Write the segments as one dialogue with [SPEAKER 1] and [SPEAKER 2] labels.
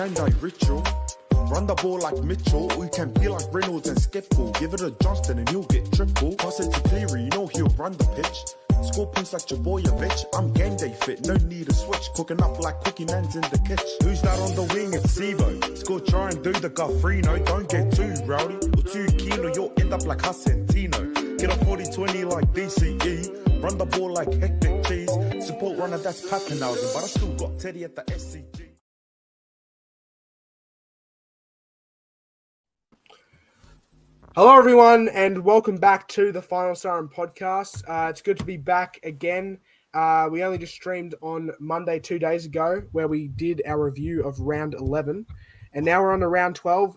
[SPEAKER 1] gang day ritual. Run the ball like Mitchell, or you can be like Reynolds and Skipple. Give it a Johnston and he'll get triple. Pass it to Cleary, you know he'll run the pitch. Score points like Javojevic, I'm game day fit, no need a switch. Cooking up like Cookie Man's in the kitchen. Who's that on the wing? It's Sivo. Score, try and do the Guffrino. Don't get too rowdy or too keen, or you'll end up like Hasentino. Get a 40-20 like BCE. Run the ball like hectic cheese. Support runner, that's Pappenhausen, but I still got Teddy at the SCG.
[SPEAKER 2] Hello, everyone, and welcome back to the Final Siren podcast. It's good to be back again. We only just streamed on Monday 2 days ago where we did our review of round 11. And now we're on to round 12.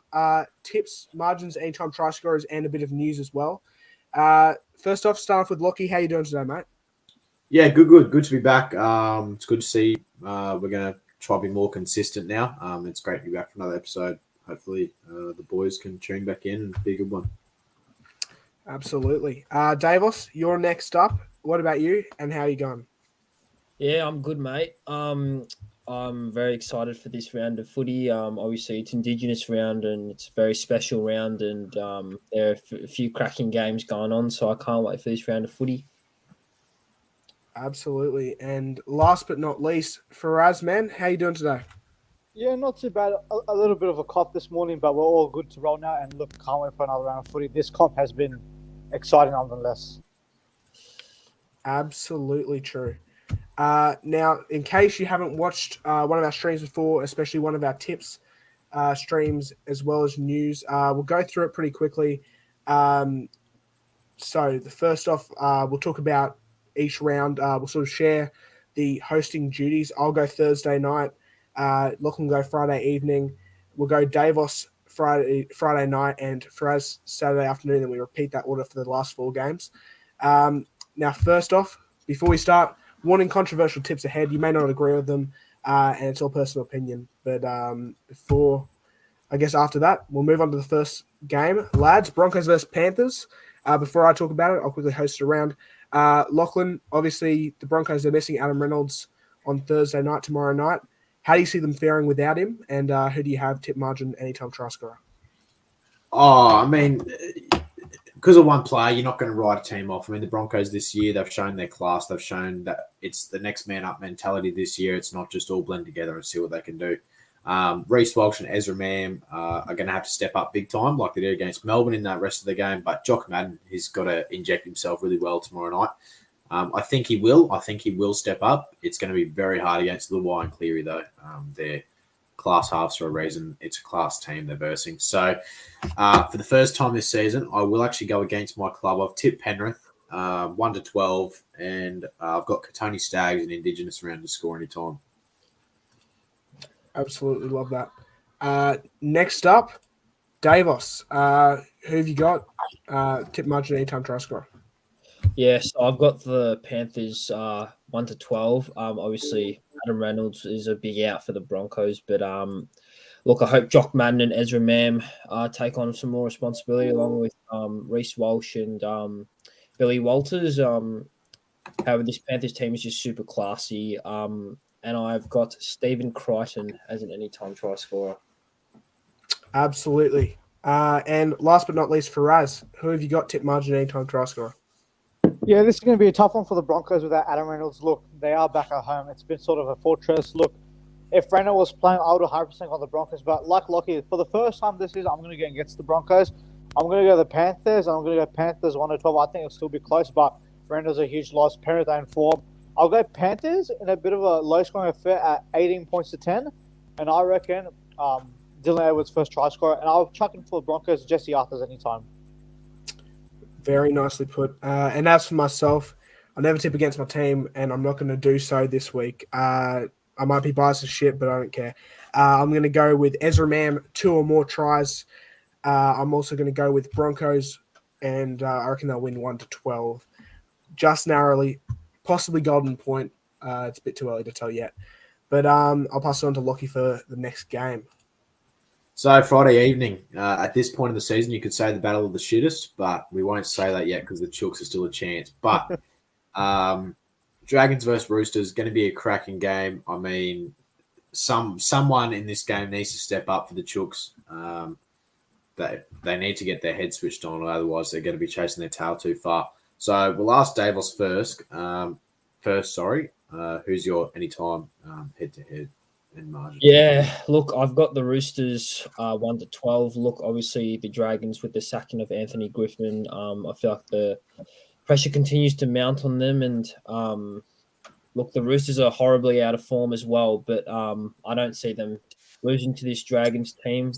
[SPEAKER 2] Tips, margins, anytime try scorers, and a bit of news as well. First off, start off with Lockie. How you doing today, mate?
[SPEAKER 3] Yeah, good. Good to be back. It's good to see. We're going to try to be more consistent now. It's great to be back for another episode. Hopefully, the boys can tune back in and be a good one.
[SPEAKER 2] Absolutely. Davos, you're next up. What about you, and how are you going?
[SPEAKER 4] Yeah, I'm good, mate. I'm very excited for this round of footy. Obviously, it's Indigenous round, and it's a very special round, and there are a few cracking games going on, so I can't wait for this round of footy.
[SPEAKER 2] Absolutely. And last but not least, Faraz, man, how you doing today?
[SPEAKER 5] Yeah, not too bad. A little bit of a cough this morning, but we're all good to roll now. And look, can't wait for another round of footy. This comp has been exciting nonetheless.
[SPEAKER 2] Absolutely true. Now, in case you haven't watched one of our streams before, especially one of our tips streams as well as news, we'll go through it pretty quickly. So the first off, we'll talk about each round. We'll sort of share the hosting duties. I'll go Thursday night. Lachlan go Friday evening. We'll go Davos Friday night and Faraz Saturday afternoon, and we repeat that order for the last 4 games. Now, first off, before we start, warning controversial tips ahead. You may not agree with them, and it's all personal opinion. But after that, we'll move on to the first game. Lads, Broncos versus Panthers. Before I talk about it, I'll quickly host it around. Lachlan, obviously, the Broncos are missing Adam Reynolds on Thursday night, tomorrow night. How do you see them faring without him? And who do you have tip margin anytime try scorer?
[SPEAKER 3] I mean, because of one player, you're not going to write a team off. I mean, the Broncos this year, they've shown their class. They've shown that it's the next man up mentality this year. It's not just all blend together and see what they can do. Reece Walsh and Ezra Mam are going to have to step up big time like they did against Melbourne in that rest of the game. But Jock Madden, he's got to inject himself really well tomorrow night. I think he will. I think he will step up. It's going to be very hard against Luai and Cleary, though. They're class halves for a reason. It's a class team they're versing. So for the first time this season, I will actually go against my club. I've tipped Penrith 1-12, and I've got Katoni Staggs and Indigenous round to score any time.
[SPEAKER 2] Absolutely love that. Next up, Davos. Who have you got? Tip margin anytime try scorer.
[SPEAKER 4] Yeah, so I've got the Panthers 1-12. Obviously, Adam Reynolds is a big out for the Broncos, but look, I hope Jock Madden and Ezra Mam take on some more responsibility along with Reece Walsh and Billy Walters. However, this Panthers team is just super classy, and I've got Stephen Crichton as an anytime try scorer.
[SPEAKER 2] Absolutely. And last but not least, Faraz, who have you got tip margin anytime try scorer?
[SPEAKER 5] Yeah, this is going to be a tough one for the Broncos without Adam Reynolds. Look, they are back at home. It's been sort of a fortress. Look, if Reynolds was playing, I would 100% on the Broncos. But like Lockie, for the first time this season, I'm going to go against the Broncos. I'm going to go the Panthers. I'm going to go Panthers 1-12. I think it'll still be close, but Reynolds a huge loss. Penrith in form. I'll go Panthers in a bit of a low-scoring affair at 18 points to 10. And I reckon Dylan Edwards first try scorer. And I'll chuck in for the Broncos, Jesse Arthurs anytime.
[SPEAKER 2] Very nicely put. And as for myself, I never tip against my team, and I'm not going to do so this week. I might be biased as shit, but I don't care. I'm going to go with Ezra Mam, 2 or more tries. I'm also going to go with Broncos, and I reckon they'll win 1-12. Just narrowly, possibly golden point. It's a bit too early to tell yet. But I'll pass it on to Lockie for the next game.
[SPEAKER 3] So Friday evening, at this point in the season, you could say the battle of the shittest, but we won't say that yet because the Chooks are still a chance. But Dragons versus Roosters is going to be a cracking game. I mean, someone in this game needs to step up for the Chooks. They need to get their head switched on, or otherwise they're going to be chasing their tail too far. So we'll ask Davos first. Who's your anytime head-to-head and margin?
[SPEAKER 4] Yeah, look, I've got the Roosters 1-12. Look, obviously the Dragons with the sacking of Anthony Griffin. I feel like the pressure continues to mount on them, and look, the Roosters are horribly out of form as well. But I don't see them losing to this Dragons team.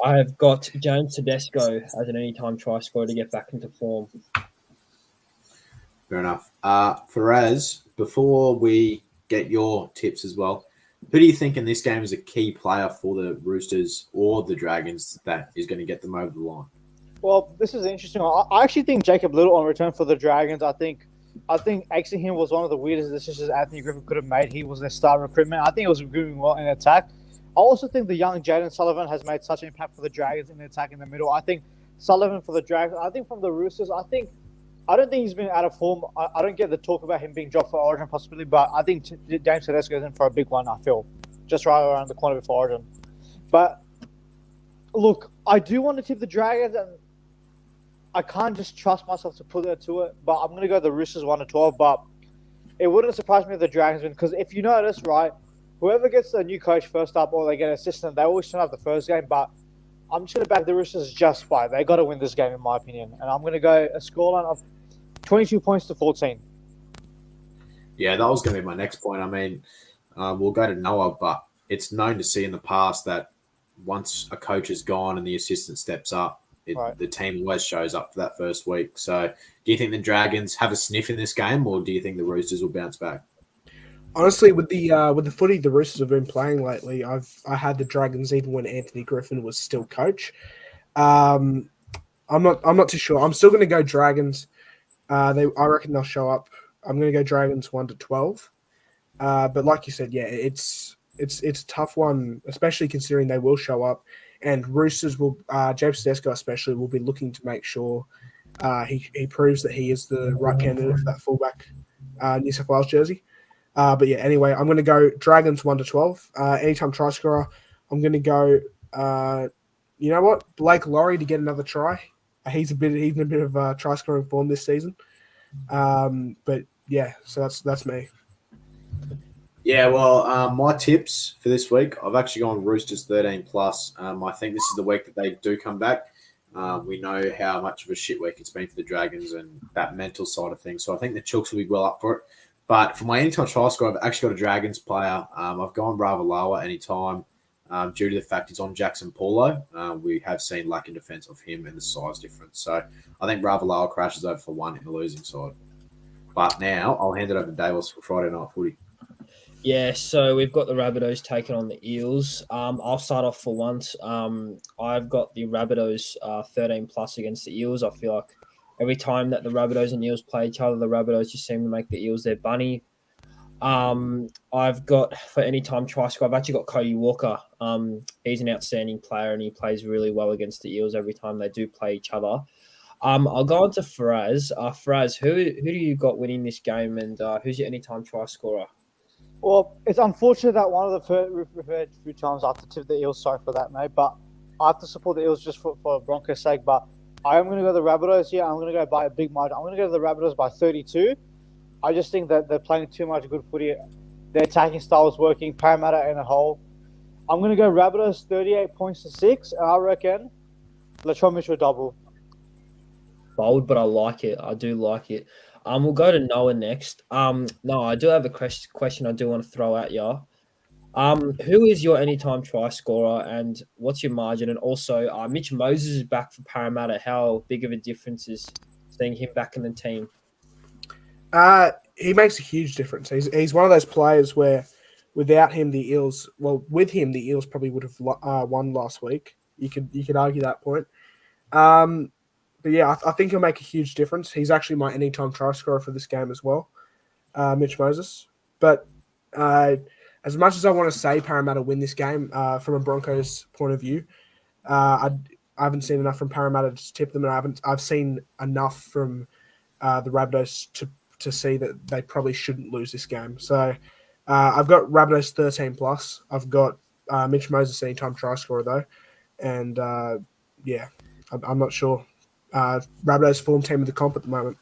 [SPEAKER 4] I have got James Tedesco as an anytime try scorer to get back into form.
[SPEAKER 3] Fair enough. Faraz, before we get your tips as well, who do you think in this game is a key player for the Roosters or the Dragons that is going to get them over the line?
[SPEAKER 5] Well, this is interesting. I actually think Jacob Little on return for the Dragons. I think exiting him was one of the weirdest decisions Anthony Griffin could have made. He was their star recruitment. I think it was doing well in attack. I also think the young Jaden Sullivan has made such an impact for the Dragons in the attack in the middle. I think Sullivan for the Dragons. I think from the Roosters, I don't think he's been out of form. I don't get the talk about him being dropped for Origin possibility, but I think James Tedesco is in for a big one, I feel. Just right around the corner before Origin. But, look, I do want to tip the Dragons, and I can't just trust myself to put it to it, but I'm going to go the Roosters 1-12, but it wouldn't surprise me if the Dragons win, because if you notice, right, whoever gets a new coach first up or they get an assistant, they always turn up the first game, but I'm just going to back the Roosters just by. They got to win this game, in my opinion. And I'm going to go a scoreline of 22 points to 14.
[SPEAKER 3] Yeah, that was going to be my next point. I mean, we'll go to Noah, but it's known to see in the past that once a coach is gone and the assistant steps up, the team always shows up for that first week. So do you think the Dragons have a sniff in this game, or do you think the Roosters will bounce back?
[SPEAKER 2] Honestly, with the footy the Roosters have been playing lately, I had the Dragons even when Anthony Griffin was still coach. I'm not too sure. I'm still going to go Dragons. I reckon they'll show up. I'm going to go Dragons 1-12. But like you said, yeah, it's a tough one, especially considering they will show up, and Roosters will. James Tedesco especially will be looking to make sure he proves that he is the right candidate for that fullback New South Wales jersey. But yeah, anyway, I'm going to go Dragons 1-12. Anytime try scorer, I'm going to go. You know what, Blake Laurie to get another try. He's in a bit of try scoring form this season. But yeah, so that's me.
[SPEAKER 3] Yeah, well, my tips for this week, I've actually gone Roosters 13+. I think this is the week that they do come back. We know how much of a shit week it's been for the Dragons and that mental side of things. So I think the Chooks will be well up for it. But for my anytime try score, I've actually got a Dragons player. I've gone Ravalawa anytime due to the fact he's on Jackson Paulo. We have seen lack in defence of him and the size difference. So I think Ravalawa crashes over for one in the losing side. But now I'll hand it over to Davos for Friday night footy.
[SPEAKER 4] Yeah, so we've got the Rabbitohs taking on the Eels. I'll start off for once. I've got the Rabbitohs 13+ against the Eels. I feel like every time that the Rabbitohs and Eels play each other, the Rabbitohs just seem to make the Eels their bunny. I've got, for any time try score, I've actually got Cody Walker. He's an outstanding player and he plays really well against the Eels every time they do play each other. I'll go on to Faraz. Faraz, who do you got winning this game, and who's your anytime try scorer?
[SPEAKER 5] Well, it's unfortunate that one of the referred few times I have to tip the Eels. Sorry for that, mate. But I have to support the Eels just for Broncos' sake. But I am going to go the Rabbitohs here. I'm going to go by a big margin. I'm going to go the Rabbitohs by 32. I just think that they're playing too much good footy. Their attacking style is working. Parramatta in a hole. I'm going to go Rabbitohs 38 points to 6. And I reckon Latrell Mitchell double.
[SPEAKER 4] Bold, but I like it. I do like it. We'll go to Noah next. No, I do have a question I do want to throw at you. Who is your anytime try scorer, and what's your margin? And also, Mitch Moses is back for Parramatta. How big of a difference is seeing him back in the team?
[SPEAKER 2] He makes a huge difference. He's one of those players where without him, the Eels probably would have won last week. You could argue that point. But yeah, I think he'll make a huge difference. He's actually my anytime try scorer for this game as well, Mitch Moses. But as much as I want to say Parramatta win this game, from a Broncos point of view, I haven't seen enough from Parramatta to tip them, and I've seen enough from the Rabbitohs to see that they probably shouldn't lose this game. So I've got Rabbitohs 13 plus. I've got Mitch Moses anytime try scorer though, and I'm not sure. Rabbitohs form team of the comp at the moment.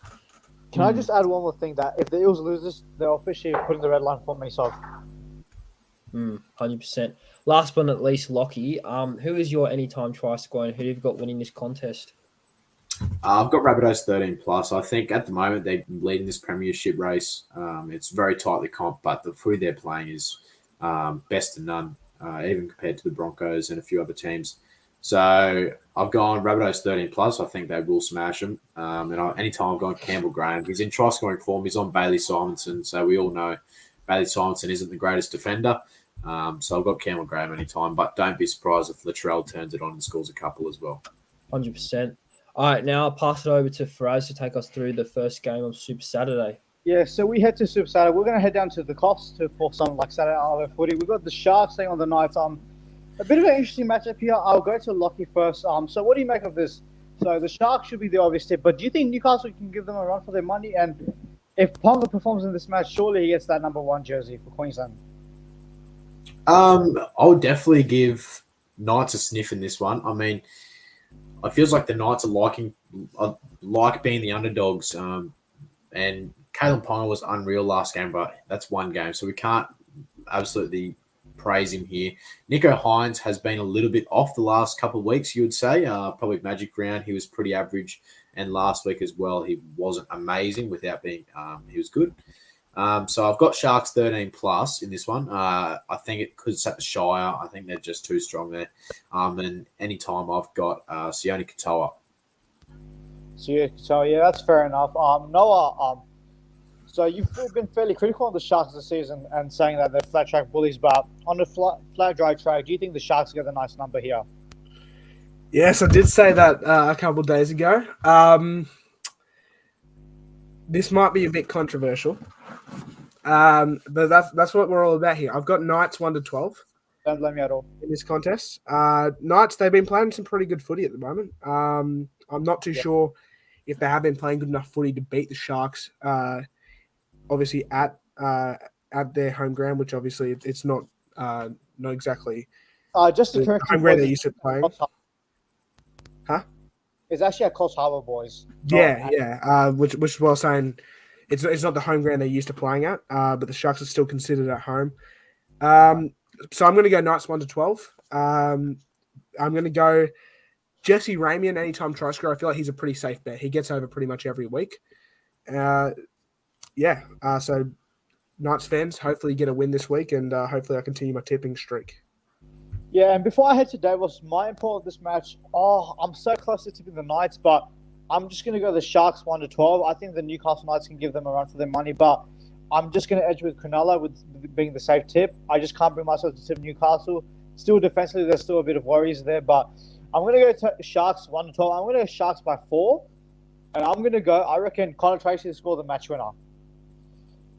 [SPEAKER 5] Can I just add one more thing that if the Eels lose this, they're officially putting the red line for me. So
[SPEAKER 4] 100%. Last but not least, Lockie. Who is your anytime try scorer and who have you got winning this contest?
[SPEAKER 3] I've got Rabbitohs 13 plus. I think at the moment they're leading this premiership race. It's very tightly comp, but the footy they're playing is best to none, even compared to the Broncos and a few other teams. So I've gone Rabbitohs 13 plus. I think they will smash them. Anytime I've gone Campbell Graham, he's in try scoring form. He's on Bailey Simonson, so we all know Bailey Simonson isn't the greatest defender. So I've got Campbell Graham anytime, but don't be surprised if Latrell turns it on and scores a couple as well.
[SPEAKER 4] 100%. All right, now I'll pass it over to Faraz to take us through the first game of Super Saturday.
[SPEAKER 5] yeah, so we head to Super Saturday. We're going to head down to the Coast for some like Saturday Night footy. We've got the Sharks staying on the Knights. A bit of an interesting matchup here. I'll go to Lockie first. So what do you make of this? So the Sharks should be the obvious tip, but do you think Newcastle can give them a run for their money? And if Ponga performs in this match, surely he gets that number 1 jersey for Queensland.
[SPEAKER 3] I would definitely give Knights a sniff in this one. I mean, it feels like the Knights are like being the underdogs. And Kalen Ponga was unreal last game, but that's one game, so we can't absolutely praise him here. Nico Hines has been a little bit off the last couple of weeks, you would say. Probably Magic Round, he was pretty average. And last week as well, he wasn't amazing without being he was good. So I've got Sharks 13 plus in this one. I think it could set the Shire. I think they're just too strong there. And anytime I've got Sione Katoa.
[SPEAKER 5] So yeah, that's fair enough. Noah, so you've been fairly critical on the Sharks this season and saying that they're flat track bullies, but on the flat dry track, do you think the Sharks get a nice number here?
[SPEAKER 2] Yes, I did say that a couple of days ago. This might be a bit controversial, but that's what we're all about here. I've got Knights 1-12.
[SPEAKER 5] Don't blame me at all
[SPEAKER 2] in this contest. Knights, they've been playing some pretty good footy at the moment. I'm not too sure if they have been playing good enough footy to beat the Sharks. Obviously at their home ground, which obviously it's not exactly
[SPEAKER 5] just to correct
[SPEAKER 2] home ground they used to play. Huh?
[SPEAKER 5] It's actually at Coast Harbour, boys.
[SPEAKER 2] Which is what I was saying. It's not the home ground they're used to playing at, but the Sharks are still considered at home. So I'm going to go Knights 1-12. I'm going to go Jesse Ramian anytime try scorer. I feel like he's a pretty safe bet. He gets over pretty much every week. So Knights fans, hopefully get a win this week, and hopefully I continue my tipping streak.
[SPEAKER 5] Yeah, and before I head to Davos, my input of this match, I'm so close to tipping the Knights, but I'm just going to go the Sharks 1-12. I think the Newcastle Knights can give them a run for their money, but I'm just going to edge with Cronulla with being the safe tip. I just can't bring myself to tip Newcastle. Still defensively, there's still a bit of worries there, but I'm going to go to Sharks 1-12. I'm going to go Sharks by 4, and I'm going to go, I reckon Connor Tracy will score the match winner.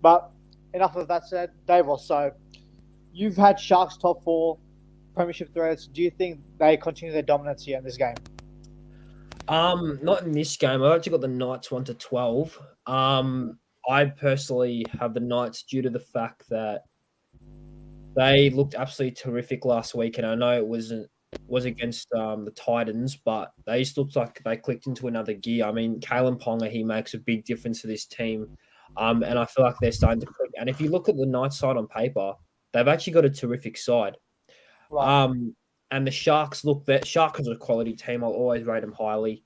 [SPEAKER 5] But enough of that said, Davos, so you've had Sharks top 4 premiership threats. Do you think they continue their dominance here in this game?
[SPEAKER 4] Not in this game. I've actually got the Knights 1-12. I personally have the Knights due to the fact that they looked absolutely terrific last week, and I know it was against the Titans, but they just looked like they clicked into another gear. I mean, Kalen Ponga, he makes a big difference to this team, and I feel like they're starting to click. And if you look at the Knights side on paper, they've actually got a terrific side. Right. And the Sharks Sharks are a quality team. I'll always rate them highly.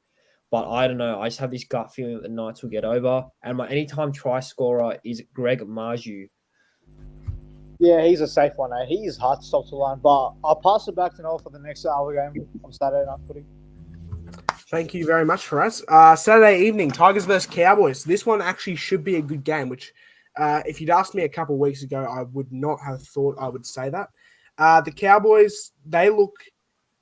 [SPEAKER 4] But I don't know. I just have this gut feeling that the Knights will get over. And my anytime try scorer is Greg Marju.
[SPEAKER 5] Yeah, he's a safe one. He's hard to stop to line. But I'll pass it back to Noel for the next hour game on Saturday Night Footy.
[SPEAKER 2] Thank you very much for us. Saturday evening, Tigers versus Cowboys. This one actually should be a good game, which if you'd asked me a couple of weeks ago, I would not have thought I would say that. The Cowboys, they look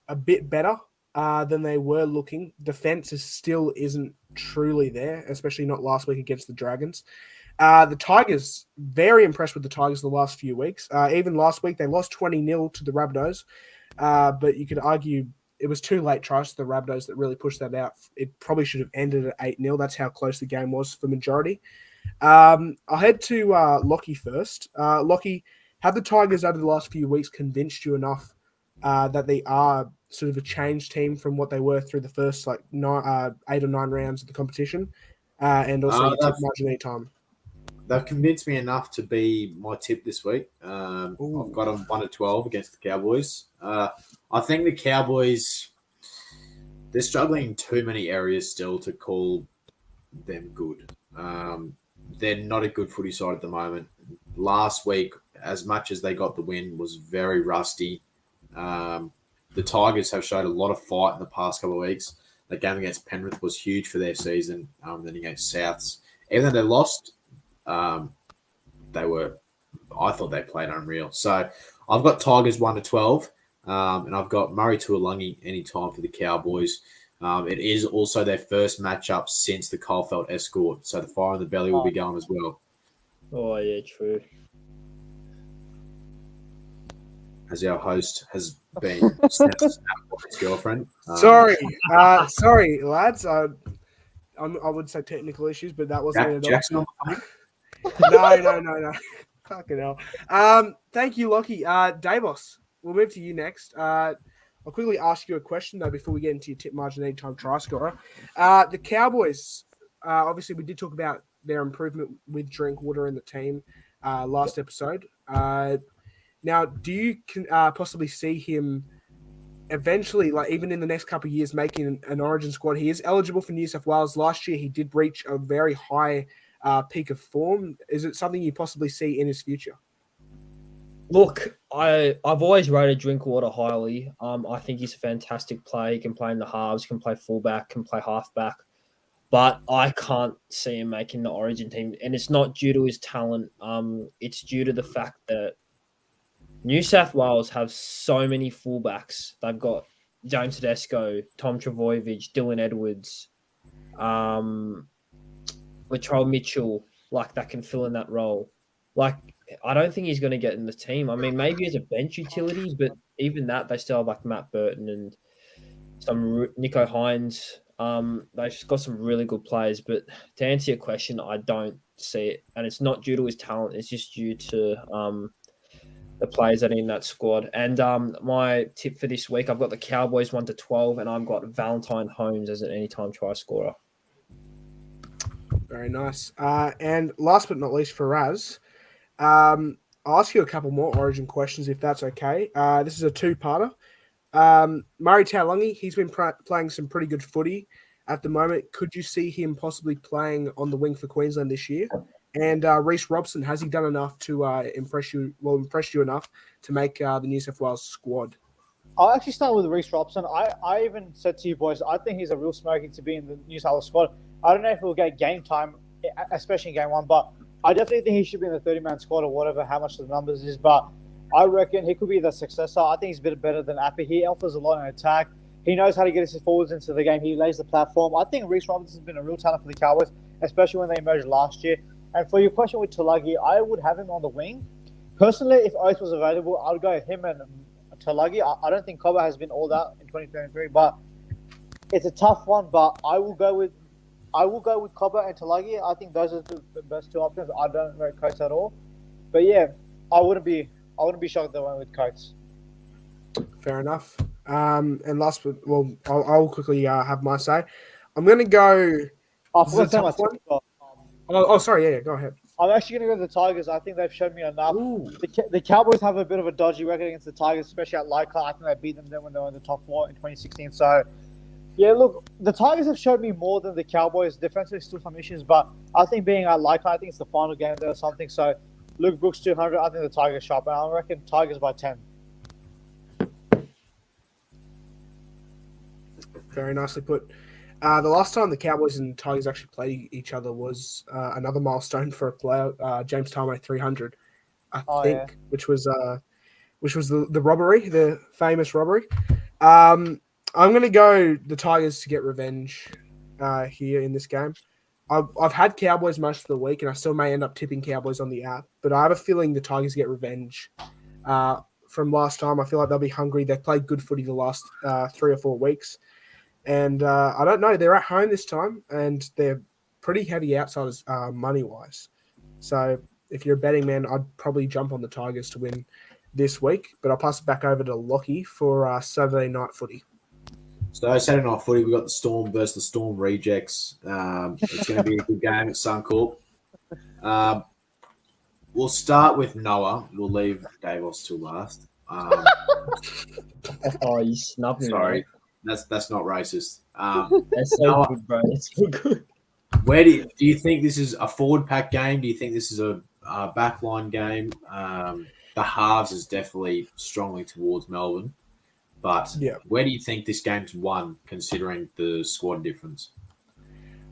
[SPEAKER 2] a bit better than they were looking. Defense still isn't truly there, especially not last week against the Dragons. The Tigers, very impressed with the Tigers the last few weeks. Even last week, they lost 20-0 to the Rabbitohs. But you could argue it was too late tries to the Rabbitohs that really pushed that out. It probably should have ended at 8-0. That's how close the game was for the majority. I'll head to Lockie first. Lockie, have the Tigers over the last few weeks convinced you enough that they are sort of a changed team from what they were through the first 8 or 9 rounds of the competition, and also your tip margin anytime?
[SPEAKER 3] They've convinced me enough to be my tip this week. I've got them 1-12 against the Cowboys. I think the Cowboys, they're struggling in too many areas still to call them good. They're not a good footy side at the moment. Last week, as much as they got the win, was very rusty. The Tigers have showed a lot of fight in the past couple of weeks. The game against Penrith was huge for their season. Then against Souths, even though they lost, I thought they played unreal. So I've got Tigers 1-12, and I've got Murray Tuilagi anytime for the Cowboys. It is also their first matchup since the Caulfield escort, so the fire in the belly will be going as well.
[SPEAKER 4] Oh yeah, true.
[SPEAKER 2] as our
[SPEAKER 3] host has been snapped by his girlfriend.
[SPEAKER 2] Sorry, lads. I would say technical issues, but that wasn't it
[SPEAKER 3] Jackson on the phone?
[SPEAKER 2] No. Fucking hell. Thank you, Lockie. Davos, we'll move to you next. I'll quickly ask you a question, though, before we get into your tip margin anytime try scorer. The Cowboys, obviously, we did talk about their improvement with Drinkwater in the team last episode. Now, do you possibly see him eventually, like even in the next couple of years, making an Origin squad? He is eligible for New South Wales. Last year, he did reach a very high peak of form. Is it something you possibly see in his future?
[SPEAKER 4] Look, I've always rated Drinkwater highly. I think he's a fantastic player. He can play in the halves, can play fullback, can play halfback. But I can't see him making the Origin team. And it's not due to his talent. It's due to the fact that New South Wales have so many fullbacks. They've got James Tedesco, Tom Trbojevic, Dylan Edwards, Latrell Mitchell, that can fill in that role. I don't think he's going to get in the team. I mean, maybe as a bench utility, but even that, they still have Matt Burton and some Nico Hines. They've got some really good players, but to answer your question, I don't see it. And it's not due to his talent. It's just due to the players that are in that squad. And my tip for this week, I've got the Cowboys 1-12, and I've got Valentine Holmes as an anytime try scorer.
[SPEAKER 2] Very nice. And last but not least for Raz, I'll ask you a couple more Origin questions if that's okay. This is a two-parter. Murray Taulagi, he's been playing some pretty good footy at the moment. Could you see him possibly playing on the wing for Queensland this year? And Reece Robson, has he done enough to impress you enough to make the New South Wales squad?
[SPEAKER 5] I'll actually start with Reece Robson. I even said to you boys, I think he's a real smoky to be in the New South Wales squad. I don't know if he'll get game time, especially in game one, but I definitely think he should be in the 30-man squad or whatever, how much the numbers is. But I reckon he could be the successor. I think he's a bit better than Appy. He offers a lot in attack. He knows how to get his forwards into the game. He lays the platform. I think Reece Robinson's been a real talent for the Cowboys, especially when they emerged last year. And for your question with Tulagi, I would have him on the wing. Personally, if Oath was available, I would go with him and Tulagi. I don't think Cobber has been all that in 2023, but it's a tough one. But I will go with Cobber and Tulagi. I think those are the best two options. I don't rate Coates at all. But yeah, I wouldn't be shocked if they went with Coates.
[SPEAKER 2] Fair enough. And last, I'll quickly have my say. I'm going to go. Sorry. Yeah, go ahead.
[SPEAKER 5] I'm actually going to go to the Tigers. I think they've shown me enough. The Cowboys have a bit of a dodgy record against the Tigers, especially at Leichhardt. I think they beat them then when they were in the top 4 in 2016. So, yeah, look, the Tigers have showed me more than the Cowboys. Defensively, still some issues, but I think being at Leichhardt, I think it's the final game there or something. So, Luke Brooks 200. I think the Tigers sharp, and I reckon Tigers by 10.
[SPEAKER 2] Very nicely put. The last time the Cowboys and Tigers actually played each other was another milestone for a player, James Tarmo 300, which was the robbery, the famous robbery. I'm going to go the Tigers to get revenge here in this game. I've had Cowboys most of the week, and I still may end up tipping Cowboys on the app, but I have a feeling the Tigers get revenge from last time. I feel like they'll be hungry. They've played good footy the last 3 or 4 weeks. And I don't know. They're at home this time, and they're pretty heavy outsiders money wise. So if you're a betting man, I'd probably jump on the Tigers to win this week. But I'll pass it back over to Lockie for Saturday night footy.
[SPEAKER 3] So Saturday night footy, we've got the Storm versus the Storm Rejects. It's going to be a good game at Suncorp. We'll start with Noah. We'll leave Davos till last.
[SPEAKER 4] Oh, you snubbed me.
[SPEAKER 3] Sorry,
[SPEAKER 4] Mate.
[SPEAKER 3] that's not racist.
[SPEAKER 4] That's so
[SPEAKER 3] Noah,
[SPEAKER 4] good, bro. It's so good.
[SPEAKER 3] where do you think this is a forward pack game? Do you think this is a backline game? The halves is definitely strongly towards Melbourne, but where do you think this game's won, considering the squad difference?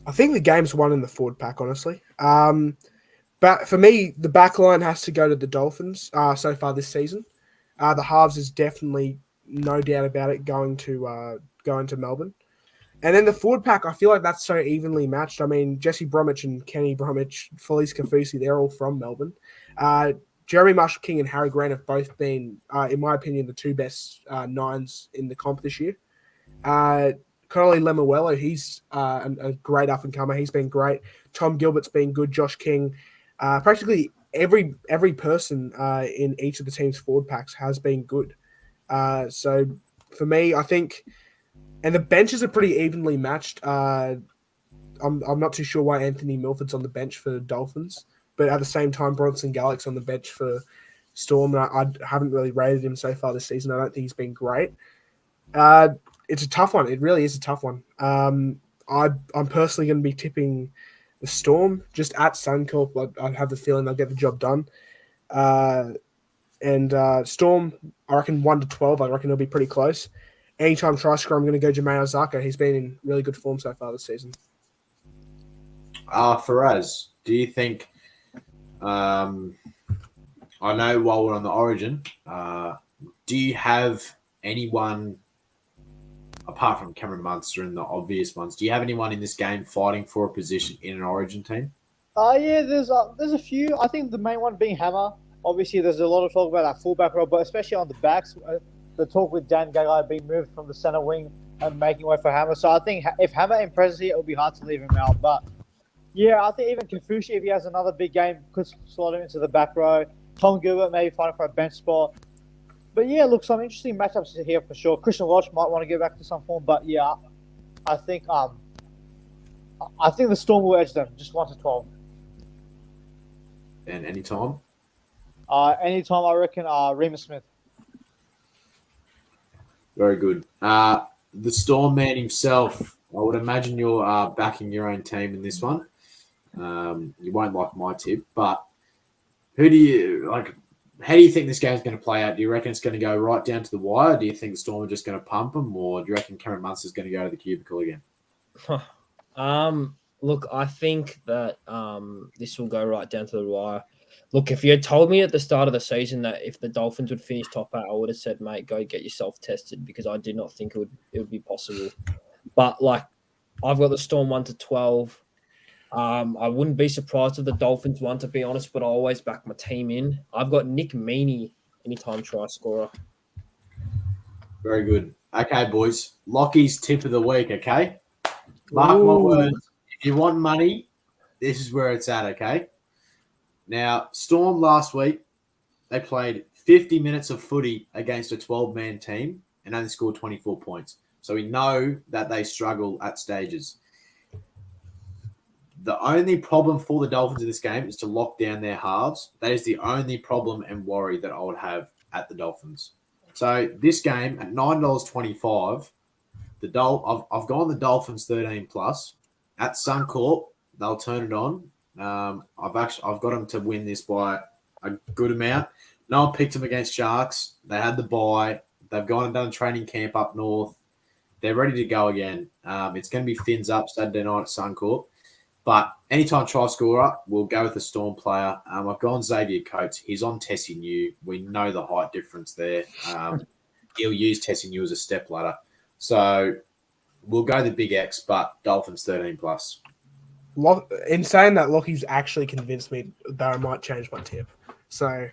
[SPEAKER 2] I think the game's won in the forward pack, honestly. But for me, the back line has to go to the Dolphins so far this season. The halves is definitely, no doubt about it, going to Melbourne. And then the forward pack, I feel like that's so evenly matched. I mean, Jesse Bromwich and Kenny Bromwich, Felice Kafusi, they're all from Melbourne. Jeremy Marshall-King and Harry Grant have both been, in my opinion, the two best nines in the comp this year. Connolly Lemuelo, he's a great up-and-comer. He's been great. Tom Gilbert's been good. Josh King. Practically every person in each of the team's forward packs has been good. So for me, I think, and the benches are pretty evenly matched. I'm not too sure why Anthony Milford's on the bench for the Dolphins, but at the same time, Bronson Garlick's on the bench for Storm. And I haven't really rated him so far this season. I don't think he's been great. It's a tough one. It really is a tough one. I'm personally going to be tipping the Storm just at Suncorp. I have the feeling they'll get the job done. And Storm, I reckon 1-12. I reckon it'll be pretty close. Anytime try score, I'm going to go Jermaine Ozako. He's been in really good form so far this season.
[SPEAKER 3] Faraz, do you think? I know while we're on the Origin, do you have anyone apart from Cameron Munster and the obvious ones? Do you have anyone in this game fighting for a position in an Origin team?
[SPEAKER 5] Yeah, there's a few. I think the main one being Hammer. Obviously, there's a lot of talk about that fullback role, but especially on the backs, the talk with Dan Gagai being moved from the center wing and making way for Hammer. So I think if Hammer impresses here, it'll be hard to leave him out. But yeah, I think even Kafushi, if he has another big game, could slot him into the back row. Tom Gilbert maybe fighting for a bench spot. But yeah, look, some interesting matchups here for sure. Christian Welch might want to get back to some form, but yeah, I think the Storm will edge them just 1-12.
[SPEAKER 3] And anytime?
[SPEAKER 5] Anytime, I reckon Remus Smith.
[SPEAKER 3] Very good. The Storm man himself, I would imagine you're backing your own team in this one. You won't like my tip, but who do you like? How do you think this game's going to play out? Do you reckon it's going to go right down to the wire? Do you think the Storm are just going to pump them, or do you reckon Cameron Munster's going to go to the cubicle again?
[SPEAKER 4] Look, I think that this will go right down to the wire. Look, if you had told me at the start of the season that if the Dolphins would finish top 8, I would have said, mate, go get yourself tested, because I did not think it would be possible. But like, I've got the Storm 1-12. I wouldn't be surprised if the Dolphins won, to be honest, but I always back my team in. I've got Nick Meaney, anytime try scorer.
[SPEAKER 3] Very good. Okay, boys. Lockie's tip of the week, okay? Mark my words. If you want money, this is where it's at, okay? Now, Storm last week, they played 50 minutes of footy against a 12-man team and only scored 24 points. So we know that they struggle at stages. The only problem for the Dolphins in this game is to lock down their halves. That is the only problem and worry that I would have at the Dolphins. So this game at $9.25, I've gone the Dolphins 13+. At Suncorp, they'll turn it on. I've got them to win this by a good amount. No one picked them against Sharks. They had the bye. They've gone and done training camp up north. They're ready to go again. It's going to be fins up Saturday night at Suncorp. But anytime try scorer, we'll go with the Storm player. I've gone Xavier Coates. He's on Tessie New. We know the height difference there. He'll use Tessie New as a step ladder. So we'll go the big X, but Dolphins 13+.
[SPEAKER 2] In saying that, Lockie's actually convinced me that I might change my tip. So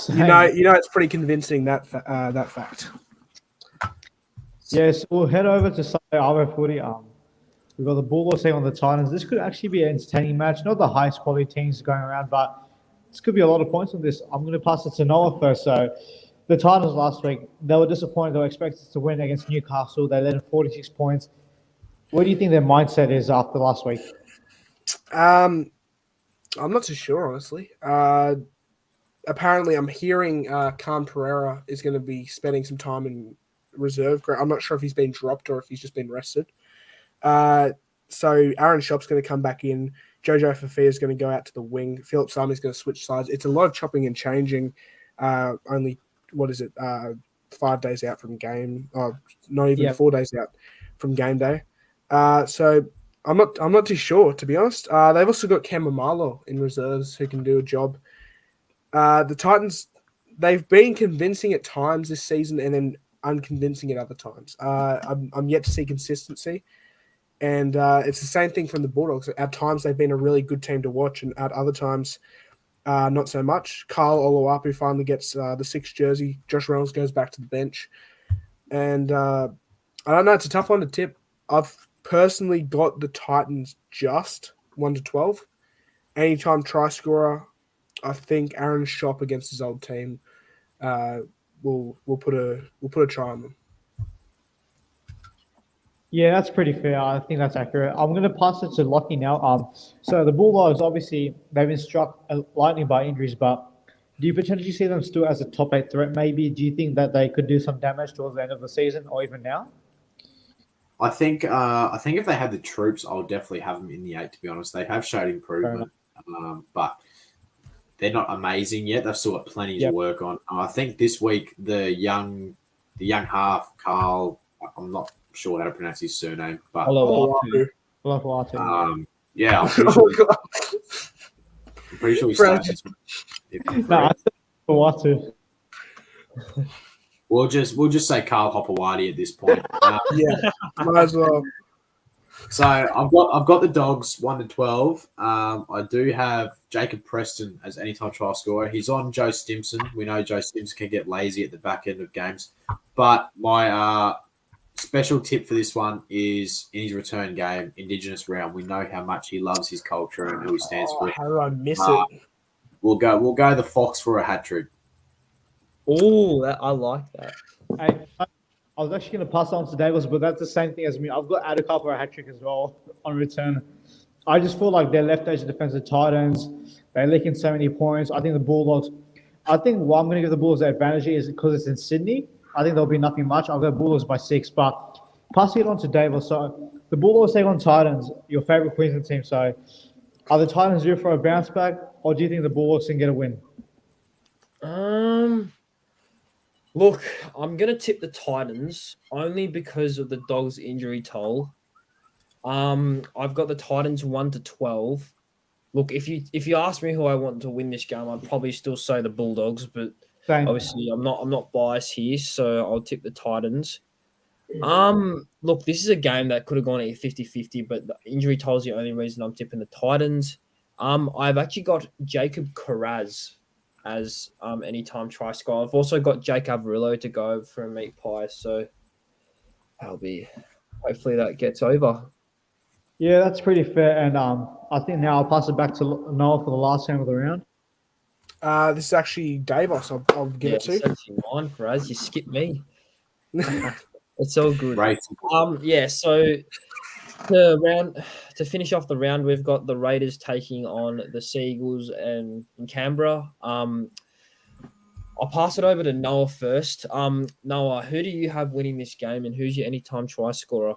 [SPEAKER 2] you know, it's pretty convincing that fact.
[SPEAKER 5] Yes, we'll head over to Sunday Arvo Footy. We've got the Bulldogs taking on the Titans. This could actually be an entertaining match. Not the highest quality teams going around, but this could be a lot of points on this. I'm going to pass it to Noah first. So, the Titans last week, they were disappointed. They were expected to win against Newcastle. They led in 46 points. What do you think their mindset is after last week?
[SPEAKER 2] I'm not too sure, honestly. Apparently, I'm hearing Khan Pereira is going to be spending some time in reserve. I'm not sure if he's been dropped or if he's just been rested. So Aaron Shop's going to come back in. Jojo Fafia is going to go out to the wing. Philip Simon's going to switch sides. It's a lot of chopping and changing. Only, 5 days out from game. Not even 4 days out from game day. So I'm not too sure, to be honest. They've also got Cam Malo in reserves who can do a job. The Titans, they've been convincing at times this season and then unconvincing at other times. I'm yet to see consistency. And it's the same thing from the Bulldogs. At times, they've been a really good team to watch, and at other times, not so much. Carl Oluwapu finally gets the 6th jersey. Josh Reynolds goes back to the bench. And I don't know. It's a tough one to tip. I've personally got the Titans just 1-12. Anytime try scorer, I think Aaron Shop against his old team will put a try on them.
[SPEAKER 5] Yeah, that's pretty fair. I think that's accurate. I'm going to pass it to Lockie now. So the Bulldogs, obviously, they've been struck lightning by injuries, but do you potentially see them still as a top 8 threat maybe? Do you think that they could do some damage towards the end of the season or even now?
[SPEAKER 3] I think if they had the troops, I'll definitely have them in the 8, to be honest. They have showed improvement, but they're not amazing yet. They've still got plenty to work on. I think this week, the young half, Carl, I'm not sure how to pronounce his surname, but yeah, I'm pretty sure he started. We'll just say Carl Hopewadi at this point.
[SPEAKER 2] Yeah, might as well.
[SPEAKER 3] So I've got the Dogs 1-12. I do have Jacob Preston as anytime try scorer. He's on Joe Stimson. We know Joe Stimson can get lazy at the back end of games, but my special tip for this one is in his return game, Indigenous round. We know how much he loves his culture and who he stands for.
[SPEAKER 2] How do I miss it?
[SPEAKER 3] We'll go the Fox for a hat trick.
[SPEAKER 4] Oh, I like that.
[SPEAKER 5] I was actually going to pass on to Davis, but that's the same thing as me. I've got Adekar for a hat trick as well on return. I just feel like their left edge defensive Titans, they're leaking so many points. I think the Bulldogs. I think why I'm going to give the Bulldogs the advantage is because it's in Sydney. I think there'll be nothing much. I'll go Bulldogs by 6, but passing it on to Davis. So the Bulldogs take on Titans, your favorite Queensland team. So are the Titans due for a bounce back, or do you think the Bulldogs can get a win?
[SPEAKER 4] Look, I'm gonna tip the Titans only because of the Dogs' injury toll. I've got the Titans 1-12. Look, if you ask me who I want to win this game, I'd probably still say the Bulldogs, but obviously I'm not biased here, so I'll tip the Titans. Look, this is a game that could have gone at 50-50, but the injury toll is the only reason I'm tipping the Titans. I've actually got Jacob Carraz as anytime try scorer. I've also got Jake Averillo to go for a meat pie, so hopefully that gets over.
[SPEAKER 5] Yeah, that's pretty fair. And I think now I'll pass it back to Noah for the last game of the round.
[SPEAKER 2] This is actually Davos. I'll give it to.
[SPEAKER 4] It's mine, Faraz. You skipped me. It's all good.
[SPEAKER 3] Right.
[SPEAKER 4] So to finish off the round, we've got the Raiders taking on the Seagulls in Canberra. I'll pass it over to Noah first. Noah, who do you have winning this game, and who's your anytime try scorer?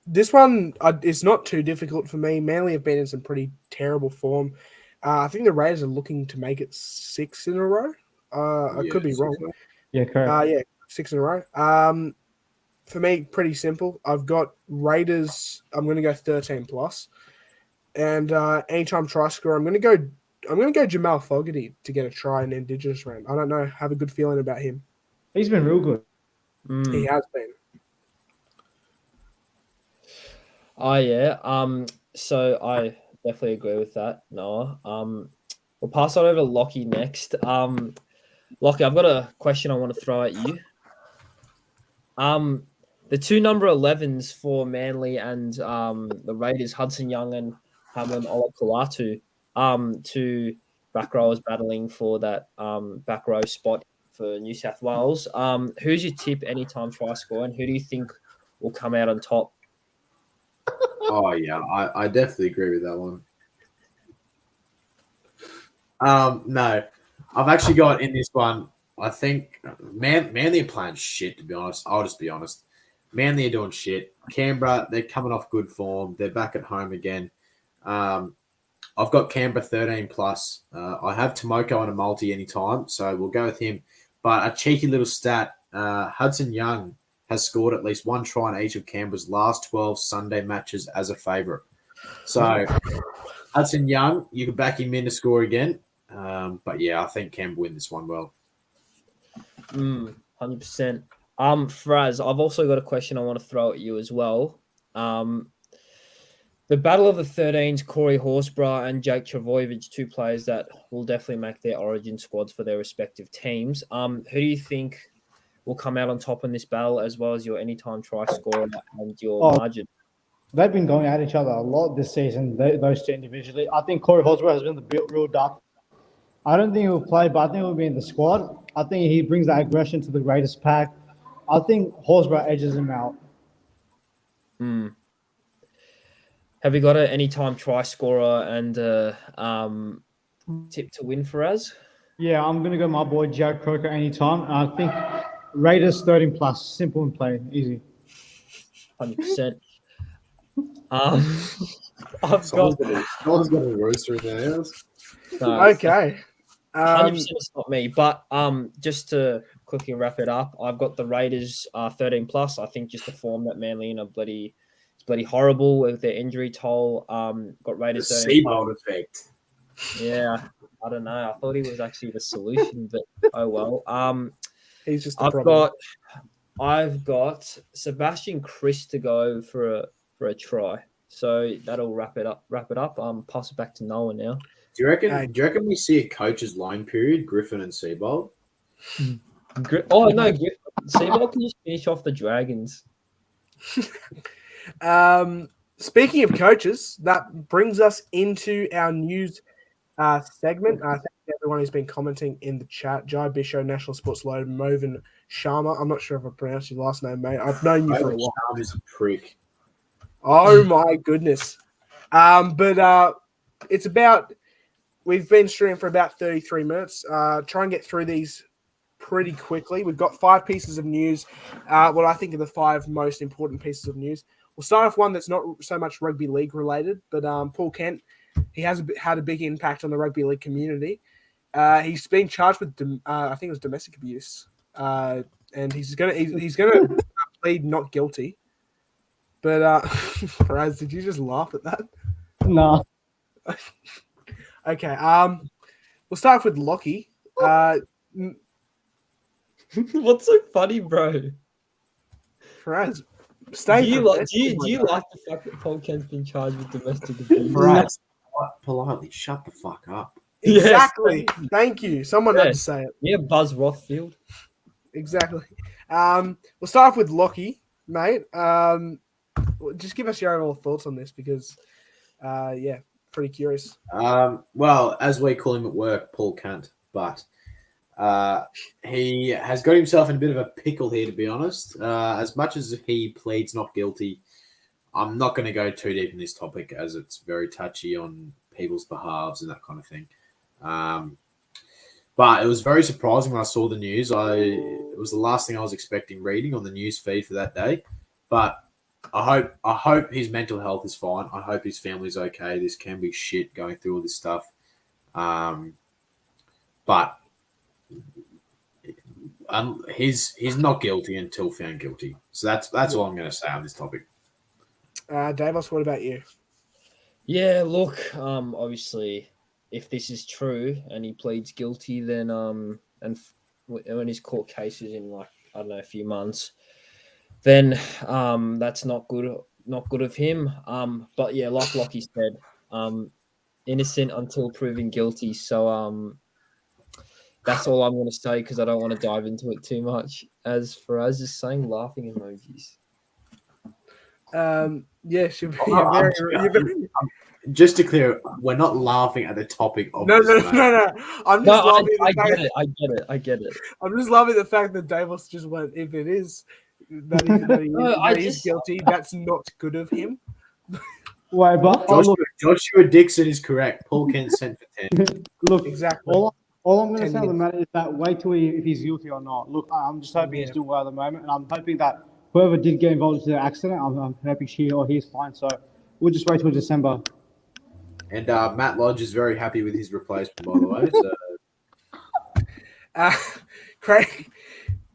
[SPEAKER 2] This one is not too difficult for me. Manly have been in some pretty terrible form. I think the Raiders are looking to make it 6 in a row. I could be wrong.
[SPEAKER 5] Yeah, correct.
[SPEAKER 2] 6 in a row. For me, pretty simple. I've got Raiders. I'm going to go 13+, and anytime try scorer, I'm going to go Jamal Fogarty to get a try in Indigenous round. I don't know. Have a good feeling about him.
[SPEAKER 5] He's been real good.
[SPEAKER 2] He has been.
[SPEAKER 4] Oh yeah. So I definitely agree with that, Noah. We'll pass it over to Lockie next. Lockie, I've got a question I want to throw at you. The two number 11s for Manly and the Raiders, Hudson Young and Hamlin Olakulatu, two back rowers battling for that back row spot for New South Wales. Who's your tip anytime try score, and who do you think will come out on top?
[SPEAKER 3] Oh yeah, I definitely agree with that one. No, I've actually got in this one. I think Manly are playing shit. To be honest, I'll just be honest. Manly are doing shit. Canberra, they're coming off good form. They're back at home again. I've got Canberra 13 plus. I have Tomoko on a multi anytime, so we'll go with him. But a cheeky little stat: Hudson Young has scored at least one try in each of Canberra's last 12 Sunday matches as a favourite. So Hudson Young, you can back him in to score again. But yeah, I think Canberra win this one well.
[SPEAKER 4] 100%. Fraz, I've also got a question I want to throw at you as well. The Battle of the 13s, Corey Horsburgh and Jake Travojevic, two players that will definitely make their origin squads for their respective teams. Who do you think will come out on top in this battle, as well as your anytime try scorer and your margin?
[SPEAKER 5] They've been going at each other a lot this season, those two individually. I think Corey Horsburgh has been the real dark. I don't think he'll play, but I think he'll be in the squad. I think he brings that aggression to the greatest pack. I think Horsburgh edges him out.
[SPEAKER 4] Have you got an anytime try scorer and tip to win for us?
[SPEAKER 5] Yeah, I'm going to go my boy Jared Croker anytime. And I think Raiders 13 plus. Simple and plain. Easy.
[SPEAKER 4] 100%. I've got...
[SPEAKER 3] Someone's got a roaster in their house.
[SPEAKER 4] No,
[SPEAKER 2] Okay.
[SPEAKER 4] 100% it's not me, but just to quickly wrap it up, I've got the Raiders 13 plus. I think just the form that Manly in a bloody horrible with their injury toll. Got Raiders 13
[SPEAKER 3] Seabold effect.
[SPEAKER 4] Yeah, I don't know. I thought he was actually the solution, but oh well.
[SPEAKER 2] He's just the problem.
[SPEAKER 4] I've got Sebastian Chris to go for a try. So that'll wrap it up. Pass it back to Noah now.
[SPEAKER 3] Do you reckon we see a coach's loan period, Griffin and Seabold?
[SPEAKER 4] Oh no, Seabold can just finish off the Dragons.
[SPEAKER 2] Speaking of coaches, that brings us into our news segment. Thank you everyone who's been commenting in the chat. Jai Bisho, National Sports Load, Movin Sharma. I'm not sure if I pronounced your last name, mate. I've known you for a while.
[SPEAKER 3] Sharma's a prick.
[SPEAKER 2] Oh my goodness. But it's about. We've been streaming for about 33 minutes. Try and get through these pretty quickly. We've got 5 pieces of news. What I think are the 5 most important pieces of news. We'll start off one that's not so much rugby league related, but Paul Kent, he has had a big impact on the rugby league community. He's been charged with, I think it was domestic abuse, and he's gonna plead not guilty. But Faraz, did you just laugh at that?
[SPEAKER 5] No.
[SPEAKER 2] Okay. We'll start off with Lockie.
[SPEAKER 4] What's so funny, bro?
[SPEAKER 2] Faraz,
[SPEAKER 4] do you like the fact that Paul Kent's been charged with domestic abuse?
[SPEAKER 3] Faraz, politely shut the fuck up.
[SPEAKER 2] Exactly. Yes. Thank you. Someone had to say it.
[SPEAKER 4] Yeah, Buzz Rothfield.
[SPEAKER 2] Exactly. We'll start off with Lockie, mate. Just give us your overall thoughts on this because, pretty curious.
[SPEAKER 3] Well, as we call him at work, Paul Kent, but he has got himself in a bit of a pickle here, to be honest. As much as he pleads not guilty, I'm not going to go too deep in this topic as it's very touchy on people's behalves and that kind of thing. But it was very surprising when I saw the news. It was the last thing I was expecting reading on the news feed for that day. But I hope his mental health is fine. I hope his family's okay. This can be shit going through all this stuff. But he's not guilty until found guilty. So that's all I'm going to say on this topic.
[SPEAKER 2] Davos, what about you?
[SPEAKER 4] Yeah, look, obviously, if this is true and he pleads guilty, then and when his court case is in a few months, then that's not good of him. But yeah, like Lockie said, innocent until proven guilty. So that's all I'm going to say because I don't want to dive into it too much. As for us, just saying laughing emojis.
[SPEAKER 2] Yes, you're
[SPEAKER 3] I'm-
[SPEAKER 2] very.
[SPEAKER 3] Just to clear, we're not laughing at the topic of
[SPEAKER 2] No,
[SPEAKER 3] this
[SPEAKER 2] no,
[SPEAKER 3] match.
[SPEAKER 2] no. I'm
[SPEAKER 4] No,
[SPEAKER 2] just loving
[SPEAKER 4] I
[SPEAKER 2] the fact.
[SPEAKER 4] get it. I get it. I get it.
[SPEAKER 2] I'm just loving the fact that Davos just went. If it is that
[SPEAKER 4] No, I
[SPEAKER 2] he is
[SPEAKER 4] just-
[SPEAKER 2] guilty, that's not good of him.
[SPEAKER 5] Wait, but
[SPEAKER 3] Joshua Dixon is correct. Paul Kent sent for 10.
[SPEAKER 5] look,
[SPEAKER 2] Exactly.
[SPEAKER 5] all I'm going to
[SPEAKER 2] 10
[SPEAKER 5] say on the
[SPEAKER 2] years.
[SPEAKER 5] matter is that wait till if he's guilty or not. Look, I'm just hoping he's
[SPEAKER 2] Yeah.
[SPEAKER 5] doing well at the moment, and I'm hoping that whoever did get involved in the accident, I'm hoping she or he's fine. So we'll just wait till December.
[SPEAKER 3] And Matt Lodge is very happy with his replacement, by the way. So.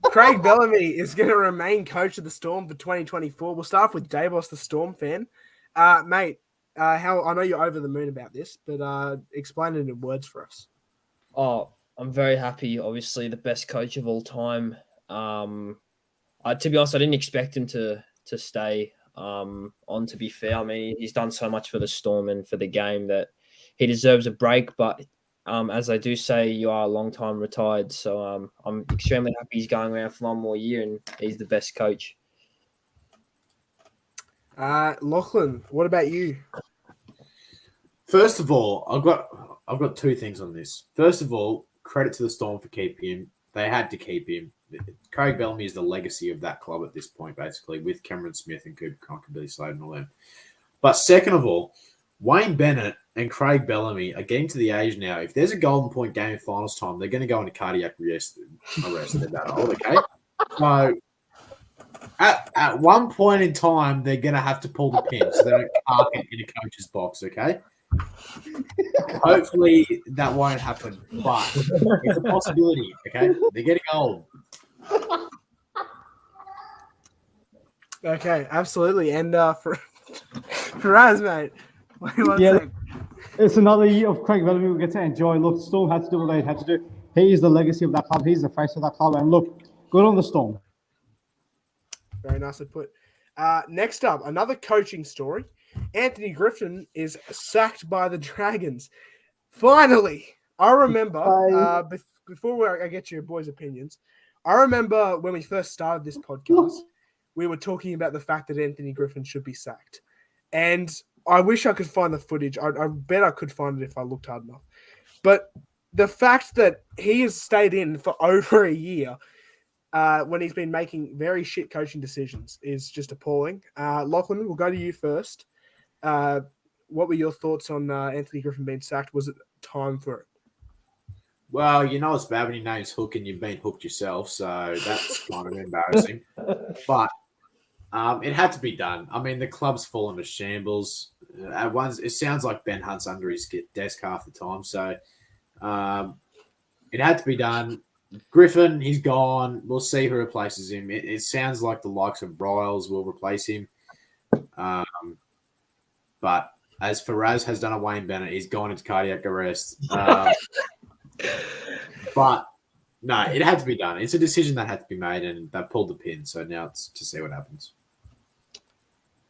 [SPEAKER 2] Craig Bellamy is going to remain coach of the Storm for 2024. We'll start with Davos, the Storm fan. Mate, how I know you're over the moon about this, but explain it in words for us.
[SPEAKER 4] Oh, I'm very happy. Obviously, the best coach of all time. To be honest, I didn't expect him to stay on. To be fair, I mean, he's done so much for the Storm and for the game that he deserves a break. But as I do say, you are a long time retired, so I'm extremely happy he's going around for one more year and he's the best coach.
[SPEAKER 2] Lachlan, what about you?
[SPEAKER 3] First of all, I've got two things on this. First of all, credit to the Storm for keeping him. They had to keep him. Craig Bellamy is the legacy of that club at this point, basically, with Cameron Smith and Cooper Cronk and Billy Slade and all them. But second of all, Wayne Bennett and Craig Bellamy are getting to the age now. If there's a Golden Point game in finals time, they're going to go into cardiac arrest. They're that old, okay? So at one point in time, they're going to have to pull the pin so they don't park it in a coach's box, okay? Hopefully that won't happen, but it's a possibility, okay? They're getting old.
[SPEAKER 2] Okay, absolutely. And for Raz, mate, what do you want to say?
[SPEAKER 5] It's another year of Craig Bellamy we get to enjoy. Look, Storm had to do what they had to do. He is the legacy of that club. He's the face of that club. And look, good on the Storm.
[SPEAKER 2] Very nicely put. Next up, another coaching story. Anthony Griffin is sacked by the Dragons. Finally, I remember, before I get your boys' opinions, I remember when we first started this podcast, we were talking about the fact that Anthony Griffin should be sacked. And I wish I could find the footage. I bet I could find it if I looked hard enough. But the fact that he has stayed in for over a year when he's been making very shit coaching decisions is just appalling. Lachlan, we'll go to you first. What were your thoughts on Anthony Griffin being sacked? Was it time for it?
[SPEAKER 3] Well, you know it's bad when your name's Hook and you've been hooked yourself, so that's kind of embarrassing. But it had to be done. I mean, the club's fallen to shambles. At once, it sounds like Ben Hunt's under his desk half the time, so it had to be done. Griffin, he's gone. We'll see who replaces him. It sounds like the likes of Bryles will replace him. But as Faraz has done a Wayne Bennett, he's gone into cardiac arrest. But no, it had to be done. It's a decision that had to be made, and they pulled the pin. So now it's to see what happens.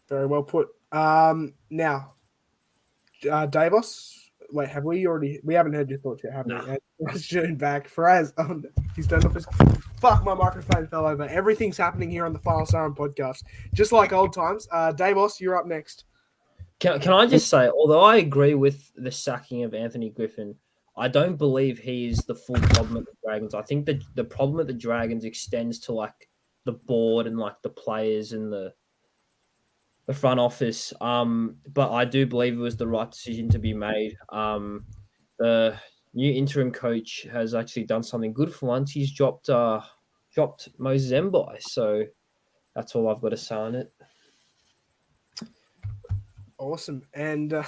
[SPEAKER 2] Very well put. Now, Davos. Wait, have we already? We haven't heard your thoughts yet, have we? Let's tune back. Faraz, he's done off his. Fuck, my microphone fell over. Everything's happening here on the Final Siren podcast, just like old times. Davos, you're up next.
[SPEAKER 4] Can I just say, although I agree with the sacking of Anthony Griffin, I don't believe he is the full problem at the Dragons. I think the problem at the Dragons extends to like the board and like the players and the front office. But I do believe it was the right decision to be made. The new interim coach has actually done something good for once. He's dropped Moses Mbai. So that's all I've got to say on it.
[SPEAKER 2] Awesome. And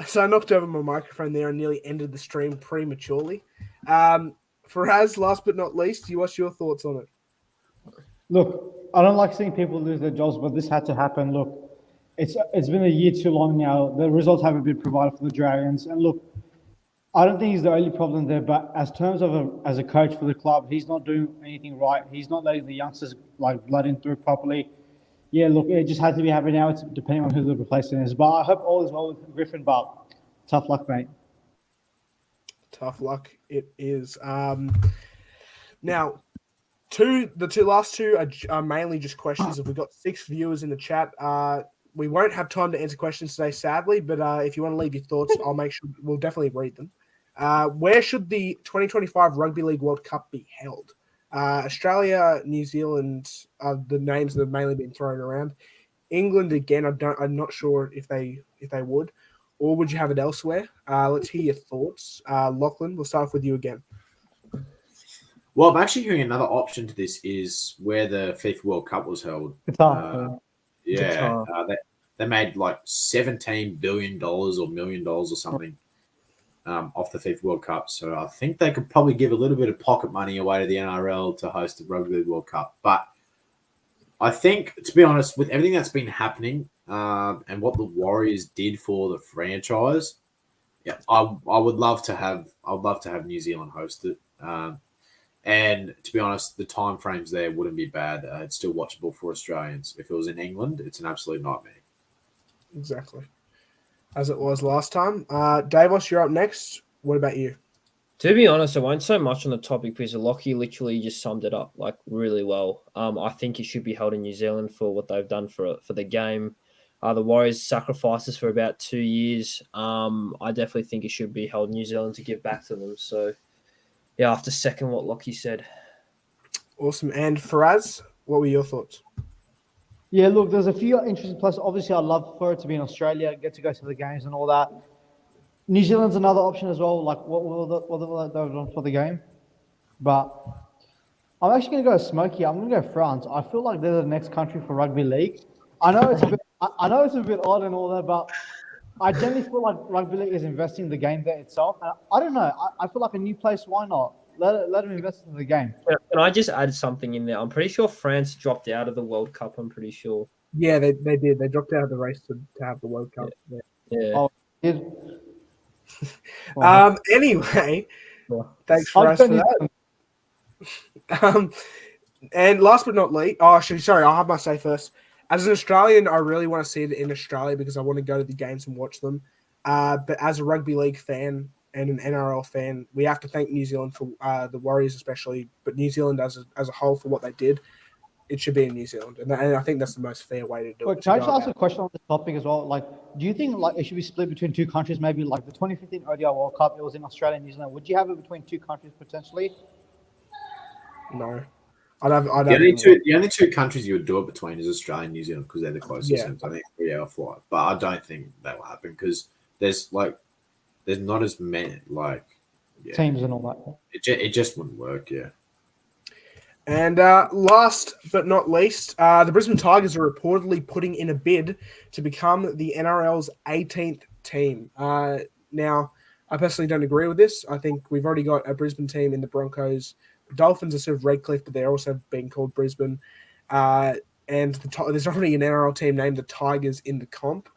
[SPEAKER 2] so I knocked over my microphone there and nearly ended the stream prematurely. Faraz, last but not least, what's your thoughts on it?
[SPEAKER 5] Look, I don't like seeing people lose their jobs, but this had to happen. Look, it's been a year too long now. The results haven't been provided for the Dragons. And look, I don't think he's the only problem there, but as terms of as a coach for the club, he's not doing anything right. He's not letting the youngsters like blood in through properly. Yeah, look, it just had to be happening now. It's depending on who the replacement is. But I hope all is well with Griffin, but tough luck, mate.
[SPEAKER 2] Tough luck it is. Now, The last two are mainly just questions. If we've got 6 viewers in the chat, we won't have time to answer questions today, sadly. But if you want to leave your thoughts, I'll make sure we'll definitely read them. Where should the 2025 Rugby League World Cup be held? Australia, New Zealand are the names that have mainly been thrown around. England again, I'm not sure if they would, or would you have it elsewhere? Let's hear your thoughts. Lachlan, we'll start off with you again.
[SPEAKER 3] Well, I'm actually hearing another option to this is where the FIFA World Cup was held.
[SPEAKER 5] Qatar.
[SPEAKER 3] They made like $17 billion or $1 million or something off the FIFA World Cup. So I think they could probably give a little bit of pocket money away to the NRL to host the Rugby League World Cup. But I think, to be honest, with everything that's been happening and what the Warriors did for the franchise, I would love to have New Zealand host it. And to be honest, the time frames there wouldn't be bad. It's still watchable for Australians. If it was in England, it's an absolute nightmare.
[SPEAKER 2] Exactly. As it was last time. Davos, you're up next. What about you?
[SPEAKER 4] To be honest, I won't say much on the topic because Lockie literally just summed it up like really well. I think it should be held in New Zealand for what they've done for the game. The Warriors sacrificed us for about 2 years. I definitely think it should be held in New Zealand to give back to them. So, yeah, I have to second what Lockie said.
[SPEAKER 2] Awesome. And Faraz, what were your thoughts?
[SPEAKER 5] Yeah, look, there's a few interesting places. Obviously, I'd love for it to be in Australia, get to go to the games and all that. New Zealand's another option as well, like what they've done for the game. But I'm actually going to go Smoky. I'm going to go France. I feel like they're the next country for rugby league. I know it's a bit odd and all that, but I generally feel like rugby league is investing in the game there itself. And I don't know. I feel like a new place. Why not? Let them invest in the game.
[SPEAKER 4] Can I just add something in there? I'm pretty sure France dropped out of the World Cup. I'm pretty sure.
[SPEAKER 2] Yeah, they did. They dropped out of the race to have the World Cup.
[SPEAKER 4] Yeah.
[SPEAKER 5] Oh,
[SPEAKER 2] Anyway, thanks for us for that. And last but not least, sorry, I'll have my say first. As an Australian, I really want to see it in Australia because I want to go to the games and watch them. But as a rugby league fan and an NRL fan, we have to thank New Zealand for the Warriors especially, but New Zealand as a whole for what they did. It should be in New Zealand, and I think that's the most fair way to do it.
[SPEAKER 5] Can I just ask a question on this topic as well? Like, do you think like it should be split between two countries? Maybe like the 2015 ODI World Cup, it was in Australia and New Zealand. Would you have it between two countries potentially?
[SPEAKER 2] No,
[SPEAKER 3] The only two countries you would do it between is Australia and New Zealand because they're the closest.
[SPEAKER 2] Yeah.
[SPEAKER 3] I think 3 hour flight, but I don't think that will happen because there's not as many
[SPEAKER 5] Teams and all that.
[SPEAKER 3] It just wouldn't work. Yeah.
[SPEAKER 2] And last but not least, the Brisbane Tigers are reportedly putting in a bid to become the NRL's 18th team. Now, I personally don't agree with this. I think we've already got a Brisbane team in the Broncos. The Dolphins are sort of Redcliffe, but they're also being called Brisbane. And there's already an NRL team named the Tigers in the comp.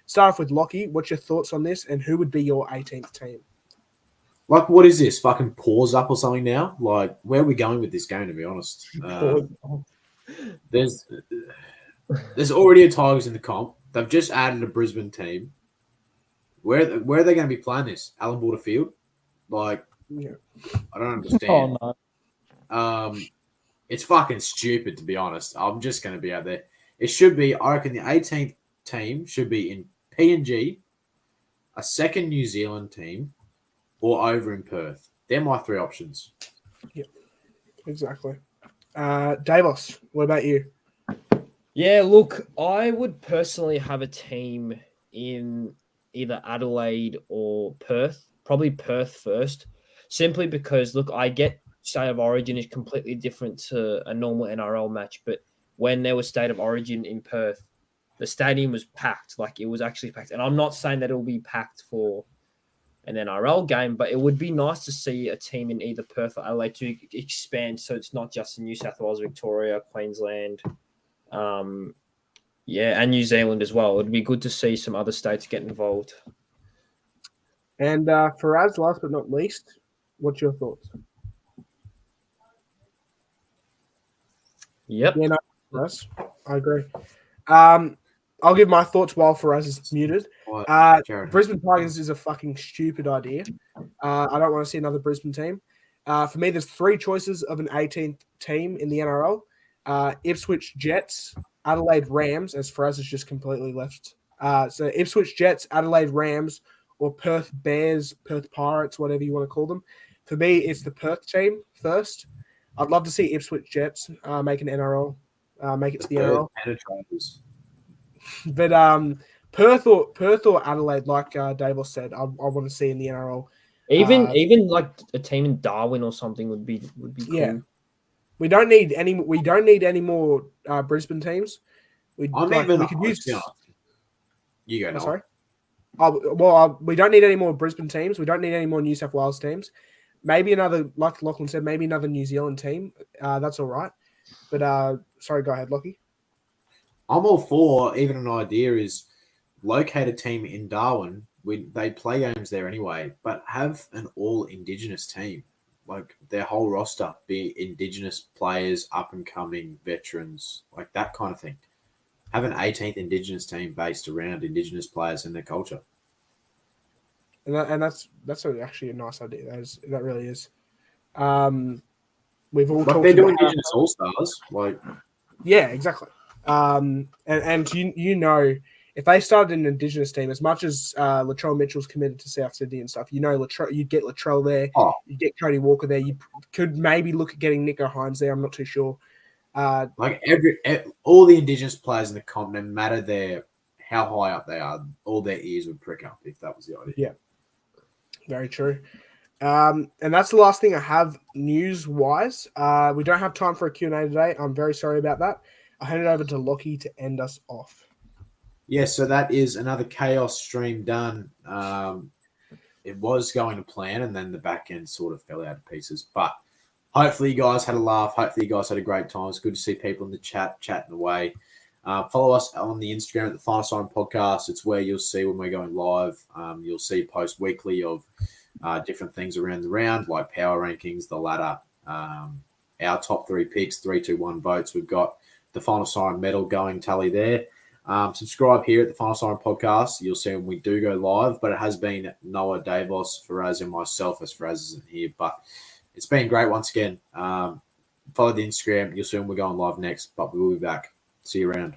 [SPEAKER 2] Start off with Lockie. What's your thoughts on this, and who would be your 18th team?
[SPEAKER 3] Like, what is this? Fucking pause up or something now? Like, where are we going with this game, to be honest? There's already a Tigers in the comp. They've just added a Brisbane team. Where are they going to be playing this? Allan Border Field? Like,
[SPEAKER 2] Yeah.
[SPEAKER 3] I don't understand.
[SPEAKER 5] Oh, no.
[SPEAKER 3] It's fucking stupid, to be honest. I'm just going to be out there. It should be, I reckon the 18th team should be in PNG, a second New Zealand team, or over in Perth. They're my 3 options.
[SPEAKER 2] Yep, exactly. Davos, what about you?
[SPEAKER 4] Yeah, look, I would personally have a team in either Adelaide or Perth, probably Perth first, simply because, look, I get State of Origin is completely different to a normal NRL match, but when there was State of Origin in Perth, the stadium was packed, like it was actually packed. And I'm not saying that it'll be packed for an NRL game, but it would be nice to see a team in either Perth or Adelaide to expand so it's not just in New South Wales, Victoria, Queensland, and New Zealand as well. It'd be good to see some other states get involved.
[SPEAKER 2] And Faraz, last but not least, what's your thoughts?
[SPEAKER 4] Yep.
[SPEAKER 2] Yeah, no, Faraz, I agree. I'll give my thoughts while Faraz is muted. Brisbane Tigers is a fucking stupid idea. I don't want to see another Brisbane team. For me, there's 3 choices of an 18th team in the NRL. Ipswich Jets, Adelaide Rams, as Faraz has just completely left. So Ipswich Jets, Adelaide Rams, or Perth Bears, Perth Pirates, whatever you want to call them. For me, it's the Perth team first. I'd love to see Ipswich Jets make an NRL, make it to the NRL.
[SPEAKER 3] Penetrators.
[SPEAKER 2] But Perth or Adelaide, like Davos said, I want to see in the NRL.
[SPEAKER 4] Even like a team in Darwin or something would be cool.
[SPEAKER 2] Yeah. We don't need any more Brisbane teams. We could use.
[SPEAKER 3] You go now.
[SPEAKER 2] Sorry. We don't need any more Brisbane teams. We don't need any more New South Wales teams. Maybe another, like Lachlan said, maybe another New Zealand team. That's all right. But sorry, go ahead, Lockie.
[SPEAKER 3] I'm all for, even an idea is locate a team in Darwin. They play games there anyway, but have an all Indigenous team. Like their whole roster be Indigenous players, up and coming veterans, like that kind of thing. Have an 18th Indigenous team based around Indigenous players and their culture.
[SPEAKER 2] And that's actually a nice idea. That really is. We've all
[SPEAKER 3] like they're doing Indigenous All Stars.
[SPEAKER 2] Yeah, exactly. And you know, if they started an Indigenous team, as much as Latrell Mitchell's committed to South Sydney and stuff, you know, you'd get Latrell there, you get Cody Walker there, you could maybe look at getting Nico Hines there. I'm not too sure.
[SPEAKER 3] All the Indigenous players in the comp, no matter how high up they are, all their ears would prick up if that was the idea.
[SPEAKER 2] Yeah, very true. And that's the last thing I have news-wise. We don't have time for a Q&A today. I'm very sorry about that. I'll hand it over to Lockie to end us off.
[SPEAKER 3] Yeah, so that is another chaos stream done. It was going to plan, and then the back end sort of fell out of pieces. But hopefully you guys had a laugh. Hopefully you guys had a great time. It's good to see people in the chat chatting away. Follow us on the Instagram at the Final Siren Podcast. It's where you'll see when we're going live. You'll see post weekly of different things around the round, like power rankings, the ladder, our top 3 picks, 3, 2, 1 votes. We've got the Final Siren medal going tally there. Subscribe here at the Final Siren Podcast. You'll see when we do go live, but it has been Noah, Davos, Faraz, and myself, as Faraz isn't here. But it's been great once again. Follow the Instagram. You'll see when we're going live next, but we will be back. See you around.